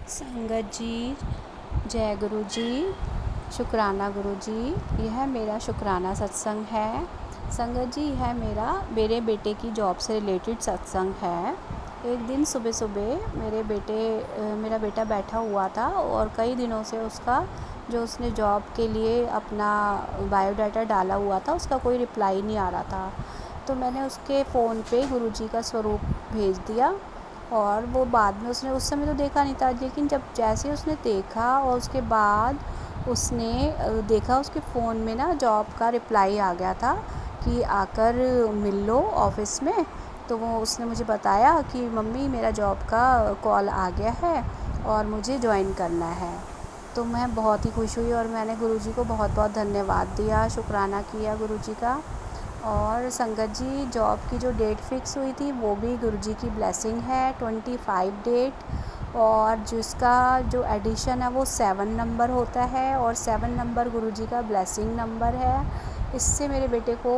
संगत जी, जय गुरु जी, शुक्राना गुरु जी। यह मेरा शुक्राना सत्संग है। संगत जी, यह मेरे बेटे की जॉब से रिलेटेड सत्संग है। एक दिन सुबह सुबह मेरा बेटा बैठा हुआ था और कई दिनों से उसने जॉब के लिए अपना बायोडाटा डाला हुआ था, उसका कोई रिप्लाई नहीं आ रहा था। तो मैंने उसके फ़ोन पे गुरु जी का स्वरूप भेज दिया और वो बाद में उसने उस समय तो देखा नहीं था, लेकिन जब जैसे उसने देखा और उसके बाद उसने देखा उसके फ़ोन में ना जॉब का रिप्लाई आ गया था कि आकर मिल लो ऑफ़िस में। तो वो उसने मुझे बताया कि मम्मी मेरा जॉब का कॉल आ गया है और मुझे जॉइन करना है। तो मैं बहुत ही खुश हुई और मैंने गुरुजी को बहुत बहुत धन्यवाद दिया, शुक्राना किया गुरुजी का। और संगत जी, जॉब की जो डेट फिक्स हुई थी वो भी गुरुजी की ब्लेसिंग है, 25 डेट। और जिसका जो एडिशन है वो 7 नंबर होता है और 7 नंबर गुरुजी का ब्लेसिंग नंबर है। इससे मेरे बेटे को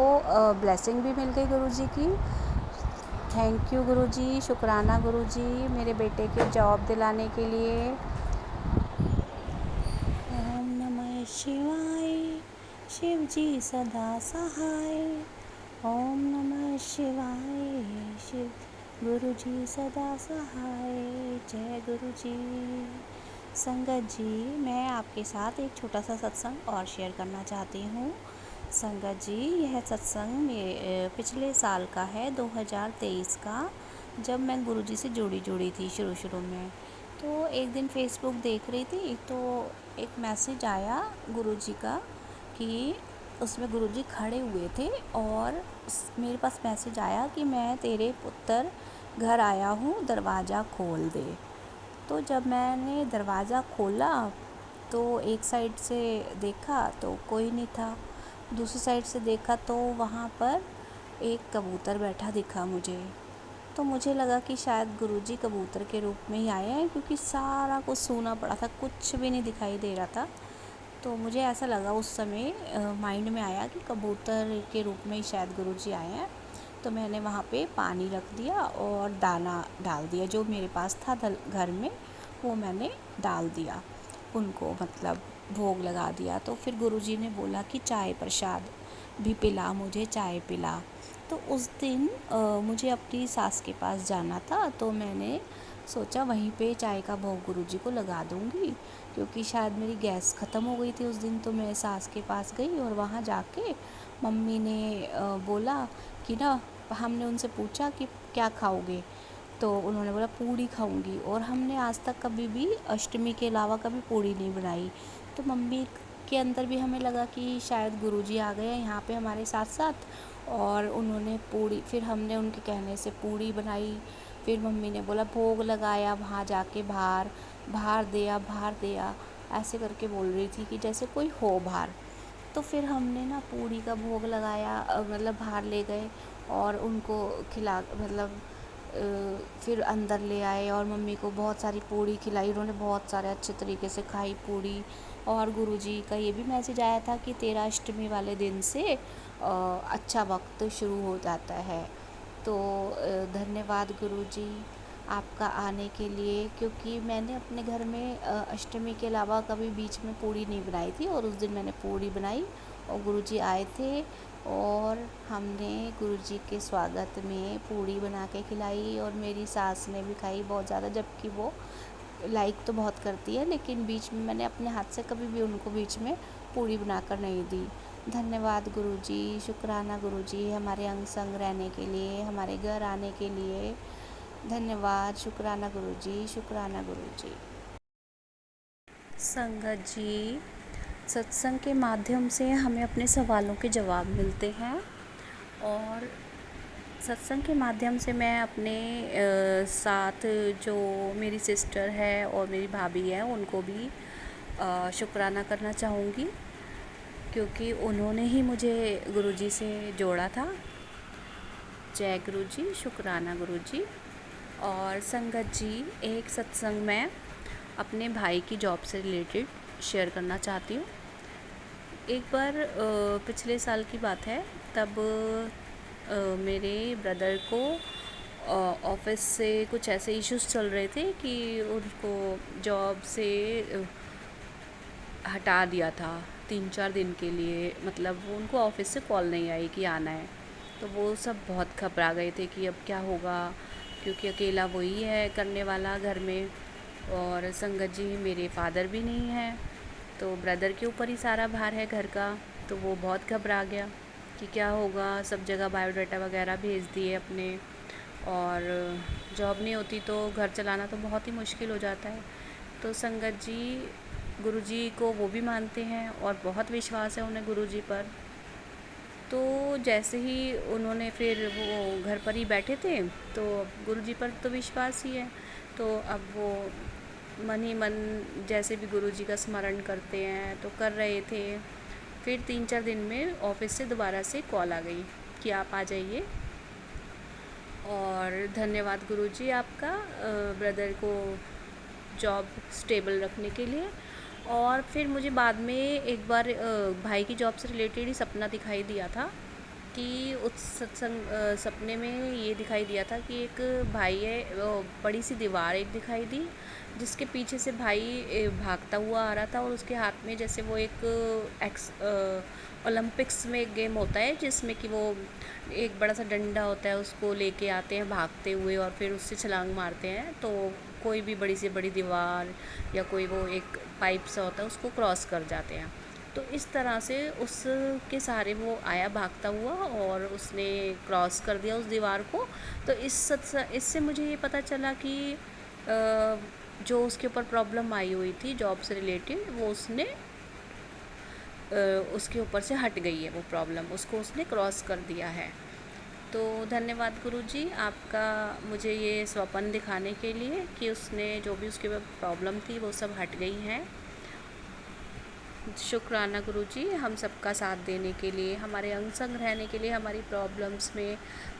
ब्लेसिंग भी मिल गई गुरुजी की। थैंक यू गुरुजी, शुक्राना गुरुजी मेरे बेटे के जॉब दिलाने के लिए। ओम नमः शिवाय, शिव जी सदा सहाय। ओम नमः शिवाय, शिव गुरु जी सदा सहाय। जय गुरु जी। संगत जी, मैं आपके साथ एक छोटा सा सत्संग और शेयर करना चाहती हूँ। संगत जी, यह सत्संग पिछले साल का है, 2023 का, जब मैं गुरु जी से जुड़ी थी शुरू में। तो एक दिन फेसबुक देख रही थी तो एक मैसेज आया गुरुजी का कि उसमें गुरुजी खड़े हुए थे और मेरे पास मैसेज आया कि मैं तेरे पुत्र घर आया हूँ, दरवाज़ा खोल दे। तो जब मैंने दरवाज़ा खोला तो एक साइड से देखा तो कोई नहीं था, दूसरी साइड से देखा तो वहाँ पर एक कबूतर बैठा दिखा मुझे। तो मुझे लगा कि शायद गुरुजी कबूतर के रूप में ही आए हैं, क्योंकि सारा कुछ सूना पड़ा था, कुछ भी नहीं दिखाई दे रहा था। तो मुझे ऐसा लगा उस समय, माइंड में आया कि कबूतर के रूप में ही शायद गुरुजी आए हैं। तो मैंने वहाँ पे पानी रख दिया और दाना डाल दिया, जो मेरे पास था घर में वो मैंने डाल दिया उनको, मतलब भोग लगा दिया। तो फिर गुरुजी ने बोला कि चाय प्रसाद भी पिला, मुझे चाय पिला। तो उस दिन मुझे अपनी सास के पास जाना था, तो मैंने सोचा वहीं पे चाय का भोग गुरुजी को लगा दूंगी, क्योंकि शायद मेरी गैस ख़त्म हो गई थी उस दिन। तो मैं सास के पास गई और वहाँ जाके मम्मी ने बोला कि ना, हमने उनसे पूछा कि क्या खाओगे, तो उन्होंने बोला पूड़ी खाऊंगी। और हमने आज तक कभी भी अष्टमी के अलावा कभी पूड़ी नहीं बनाई। तो मम्मी के अंदर भी हमें लगा कि शायद गुरुजी आ गए हैं यहाँ पे हमारे साथ साथ, और उन्होंने पूड़ी, फिर हमने उनके कहने से पूड़ी बनाई। फिर मम्मी ने बोला भोग लगाया, वहाँ जाके बाहर बाहर दिया, ऐसे करके बोल रही थी कि जैसे कोई हो बाहर। तो फिर हमने ना पूड़ी का भोग लगाया, मतलब बाहर ले गए और उनको खिला, मतलब फिर अंदर ले आए और मम्मी को बहुत सारी पूड़ी खिलाई। उन्होंने बहुत सारे अच्छे तरीके से खाई पूड़ी। और गुरुजी का ये भी मैसेज आया था कि 13 अष्टमी वाले दिन से अच्छा वक्त शुरू हो जाता है। तो धन्यवाद गुरुजी आपका आने के लिए, क्योंकि मैंने अपने घर में अष्टमी के अलावा कभी बीच में पूड़ी नहीं बनाई थी, और उस दिन मैंने पूड़ी बनाई और गुरुजी आए थे और हमने गुरुजी के स्वागत में पूड़ी बना के खिलाई। और मेरी सास ने भी खाई बहुत ज़्यादा, जबकि वो लाइक तो बहुत करती है, लेकिन बीच में मैंने अपने हाथ से कभी भी उनको बीच में पूड़ी बनाकर नहीं दी। धन्यवाद गुरुजी, शुक्राना गुरुजी हमारे अंग संग रहने के लिए, हमारे घर आने के लिए। धन्यवाद, शुक्राना गुरुजी, शुक्राना गुरुजी। संगत जी, सत्संग के माध्यम से हमें अपने सवालों के जवाब मिलते हैं, और सत्संग के माध्यम से मैं अपने साथ जो मेरी सिस्टर है और मेरी भाभी है उनको भी शुक्राना करना चाहूँगी, क्योंकि उन्होंने ही मुझे गुरुजी से जोड़ा था। जय गुरुजी, शुक्राना गुरुजी। और संगत जी, एक सत्संग मैं अपने भाई की जॉब से रिलेटेड शेयर करना चाहती हूँ। एक बार पिछले साल की बात है, तब मेरे ब्रदर को ऑफिस से कुछ ऐसे इश्यूज चल रहे थे कि उनको जॉब से हटा दिया था 3-4 दिन के लिए। मतलब वो उनको ऑफिस से कॉल नहीं आई कि आना है। तो वो सब बहुत घबरा गए थे कि अब क्या होगा, क्योंकि अकेला वही है करने वाला घर में, और संगत जी मेरे फादर भी नहीं हैं, तो ब्रदर के ऊपर ही सारा भार है घर का। तो वो बहुत घबरा गया कि क्या होगा। सब जगह बायोडाटा वगैरह भेज दिए अपने, और जॉब नहीं होती तो घर चलाना तो बहुत ही मुश्किल हो जाता है। तो संगत जी गुरुजी को वो भी मानते हैं और बहुत विश्वास है उन्हें गुरुजी पर। तो जैसे ही उन्होंने फिर वो घर पर ही बैठे थे, तो गुरुजी पर तो विश्वास ही है, तो अब वो मन ही मन जैसे भी गुरुजी का स्मरण करते हैं तो कर रहे थे। फिर 3-4 दिन में ऑफिस से दोबारा से कॉल आ गई कि आप आ जाइए। और धन्यवाद गुरुजी आपका ब्रदर को जॉब स्टेबल रखने के लिए। और फिर मुझे बाद में एक बार भाई की जॉब से रिलेटेड ही सपना दिखाई दिया था कि उस सत्संग सपने में ये दिखाई दिया था कि एक भाई है, बड़ी सी दीवार एक दिखाई दी जिसके पीछे से भाई भागता हुआ आ रहा था, और उसके हाथ में जैसे वो एक ओलंपिक्स में एक गेम होता है जिसमें कि वो एक बड़ा सा डंडा होता है, उसको लेके आते हैं भागते हुए और फिर उससे छलांग मारते हैं, तो कोई भी बड़ी से बड़ी दीवार या कोई वो एक पाइप सा होता है उसको क्रॉस कर जाते हैं। तो इस तरह से उसके सहारे वो आया भागता हुआ और उसने क्रॉस कर दिया उस दीवार को। तो इससे मुझे ये पता चला कि जो उसके ऊपर प्रॉब्लम आई हुई थी जॉब से रिलेटेड, वो उसने उसके ऊपर से हट गई है वो प्रॉब्लम, उसको उसने क्रॉस कर दिया है। तो धन्यवाद गुरुजी आपका मुझे ये स्वप्न दिखाने के लिए कि उसने जो भी उसके ऊपर प्रॉब्लम थी वो सब हट गई हैं। शुक्राना गुरुजी हम सबका साथ देने के लिए, हमारे अंग संग रहने के लिए, हमारी प्रॉब्लम्स में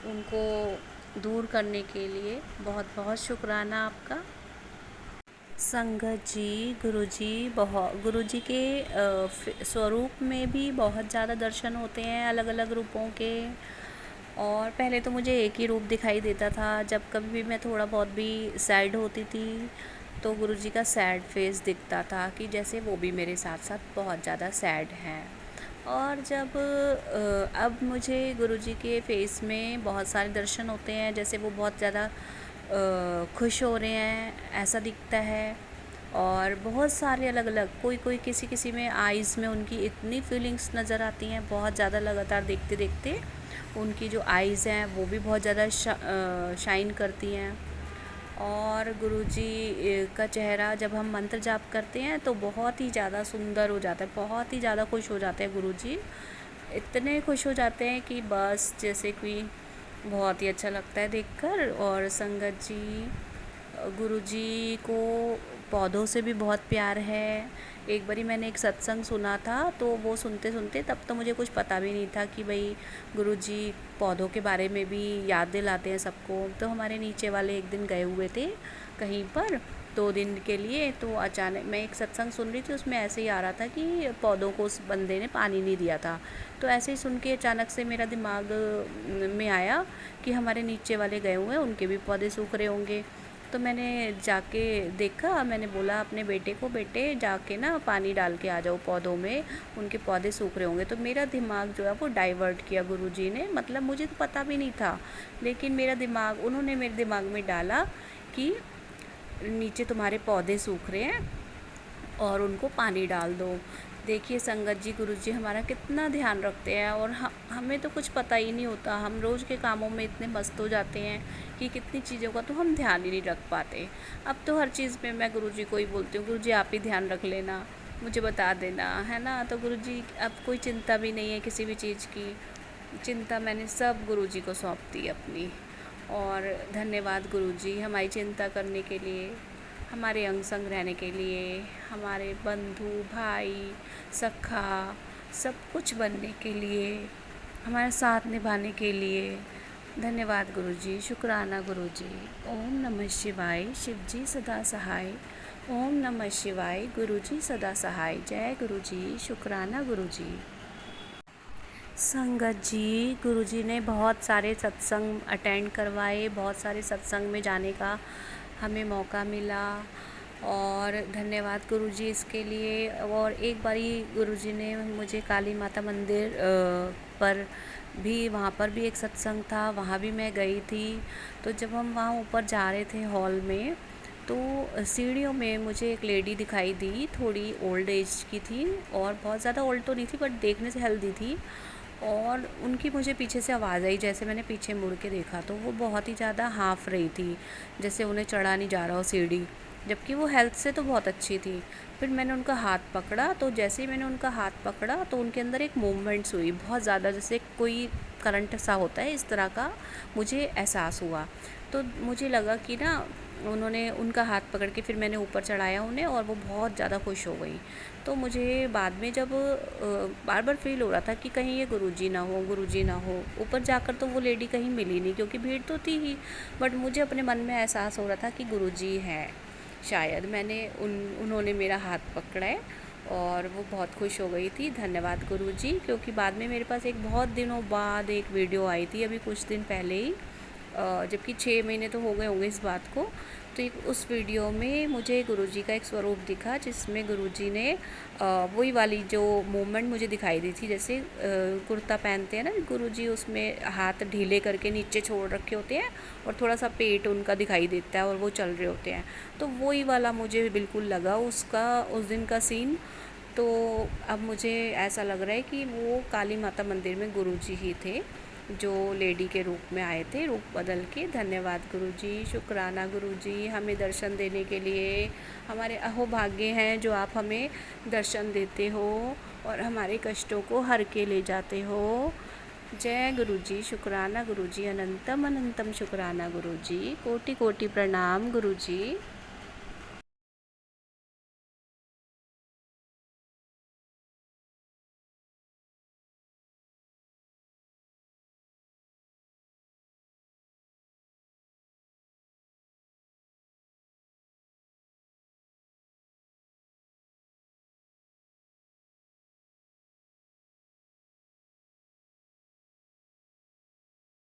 उनको दूर करने के लिए बहुत बहुत शुक्राना आपका। संगत जी गुरुजी के स्वरूप में भी बहुत ज़्यादा दर्शन होते हैं अलग अलग रूपों के। और पहले तो मुझे एक ही रूप दिखाई देता था, जब कभी भी मैं थोड़ा बहुत भी सैड होती थी तो गुरुजी का सैड फेस दिखता था कि जैसे वो भी मेरे साथ साथ बहुत ज़्यादा सैड हैं। और जब अब मुझे गुरुजी के फेस में बहुत सारे दर्शन होते हैं, जैसे वो बहुत ज़्यादा खुश हो रहे हैं ऐसा दिखता है। और बहुत सारे अलग अलग कोई कोई किसी किसी में आइज़ में उनकी इतनी फीलिंग्स नज़र आती हैं बहुत ज़्यादा, लगातार देखते देखते उनकी जो आइज़ हैं वो भी बहुत ज़्यादा शाइन करती हैं। और गुरुजी का चेहरा जब हम मंत्र जाप करते हैं तो बहुत ही ज़्यादा सुंदर हो जाता है, बहुत ही ज़्यादा खुश हो जाते हैं गुरुजी, इतने खुश हो जाते हैं कि बस जैसे कोई, बहुत ही अच्छा लगता है देखकर। और संगत जी गुरुजी को पौधों से भी बहुत प्यार है। एक बारी मैंने एक सत्संग सुना था, तो वो सुनते सुनते तब तो मुझे कुछ पता भी नहीं था कि भाई गुरुजी पौधों के बारे में भी याद दिलाते हैं सबको। तो हमारे नीचे वाले एक दिन गए हुए थे कहीं पर 2 दिन के लिए, तो अचानक मैं एक सत्संग सुन रही थी, उसमें ऐसे ही आ रहा था कि पौधों को उस बंदे ने पानी नहीं दिया था। तो ऐसे ही सुन के अचानक से मेरा दिमाग में आया कि हमारे नीचे वाले गए हुए हैं, उनके भी पौधे सूख रहे होंगे। तो मैंने जाके देखा, मैंने बोला अपने बेटे को, बेटे जाके ना पानी डाल के आ जाओ पौधों में, उनके पौधे सूख रहे होंगे। तो मेरा दिमाग जो है वो डाइवर्ट किया गुरुजी ने, मतलब मुझे तो पता भी नहीं था, लेकिन उन्होंने मेरे दिमाग में डाला कि नीचे तुम्हारे पौधे सूख रहे हैं और उनको पानी डाल दो। देखिए संगत जी गुरुजी हमारा कितना ध्यान रखते हैं, और हमें तो कुछ पता ही नहीं होता, हम रोज़ के कामों में इतने मस्त हो जाते हैं कि कितनी चीज़ों का तो हम ध्यान ही नहीं रख पाते। अब तो हर चीज़ में मैं गुरुजी को ही बोलती हूँ, गुरुजी आप ही ध्यान रख लेना, मुझे बता देना, है ना। तो गुरुजी अब कोई चिंता भी नहीं है, किसी भी चीज़ की चिंता मैंने सब गुरुजी को सौंप दी अपनी। और धन्यवाद गुरुजी हमारी चिंता करने के लिए, हमारे अंग संग रहने के लिए, हमारे बंधु भाई सखा सब कुछ बनने के लिए, हमारे साथ निभाने के लिए। धन्यवाद गुरुजी, शुक्राना गुरुजी। ओम नमः शिवाय, शिव जी सदा सहाय। ओम नमः शिवाय, गुरुजी सदा सहाय। जय गुरुजी, शुक्राना गुरुजी। संगत जी, गुरुजी ने बहुत सारे सत्संग अटेंड करवाए, बहुत सारे सत्संग में जाने का हमें मौका मिला और धन्यवाद गुरुजी इसके लिए। और एक बारी गुरुजी ने मुझे काली माता मंदिर पर भी, वहाँ पर भी एक सत्संग था, वहाँ भी मैं गई थी। तो जब हम वहाँ ऊपर जा रहे थे हॉल में, तो सीढ़ियों में मुझे एक लेडी दिखाई दी, थोड़ी ओल्ड एज की थी और बहुत ज़्यादा ओल्ड तो नहीं थी बट देखने से हेल्दी थी। और उनकी मुझे पीछे से आवाज़ आई, जैसे मैंने पीछे मुड़ के देखा तो वो बहुत ही ज़्यादा हाँफ रही थी, जैसे उन्हें चढ़ा नहीं जा रहा हो सीढ़ी, जबकि वो हेल्थ से तो बहुत अच्छी थी। फिर मैंने उनका हाथ पकड़ा, तो जैसे ही मैंने उनका हाथ पकड़ा तो उनके अंदर एक मूवमेंट्स हुई बहुत ज़्यादा, जैसे कोई करंट सा होता है, इस तरह का मुझे एहसास हुआ। तो मुझे लगा कि ना, उन्होंने उनका हाथ पकड़ के फिर मैंने ऊपर चढ़ाया उन्हें और वो बहुत ज़्यादा खुश हो गई। तो मुझे बाद में जब बार बार फ़ील हो रहा था कि कहीं ये गुरुजी ना हो, गुरुजी ना हो। ऊपर जाकर तो वो लेडी कहीं मिली नहीं क्योंकि भीड़ तो थी ही, बट मुझे अपने मन में एहसास हो रहा था कि गुरुजी हैं शायद। उन्होंने मेरा हाथ पकड़ा है और वो बहुत खुश हो गई थी। धन्यवाद गुरुजी। क्योंकि बाद में मेरे पास एक बहुत दिनों बाद एक वीडियो आई थी, अभी कुछ दिन पहले ही, जबकि 6 महीने तो हो गए होंगे इस बात को। तो उस वीडियो में मुझे गुरुजी का एक स्वरूप दिखा, जिसमें गुरुजी ने वही वाली जो मूवमेंट मुझे दिखाई दी थी, जैसे कुर्ता पहनते हैं ना गुरुजी, उसमें हाथ ढीले करके नीचे छोड़ रखे होते हैं और थोड़ा सा पेट उनका दिखाई देता है और वो चल रहे होते हैं। तो वही वाला मुझे बिल्कुल लगा उसका, उस दिन का सीन। तो अब मुझे ऐसा लग रहा है कि वो काली माता मंदिर में गुरुजी ही थे जो लेडी के रूप में आए थे, रूप बदल के। धन्यवाद गुरुजी, शुक्राना गुरुजी हमें दर्शन देने के लिए। हमारे अहोभाग्य हैं जो आप हमें दर्शन देते हो और हमारे कष्टों को हर के ले जाते हो। जय गुरुजी, शुक्राना गुरुजी, अनंतम अनंतम शुक्राना गुरुजी, कोटि कोटि प्रणाम गुरुजी।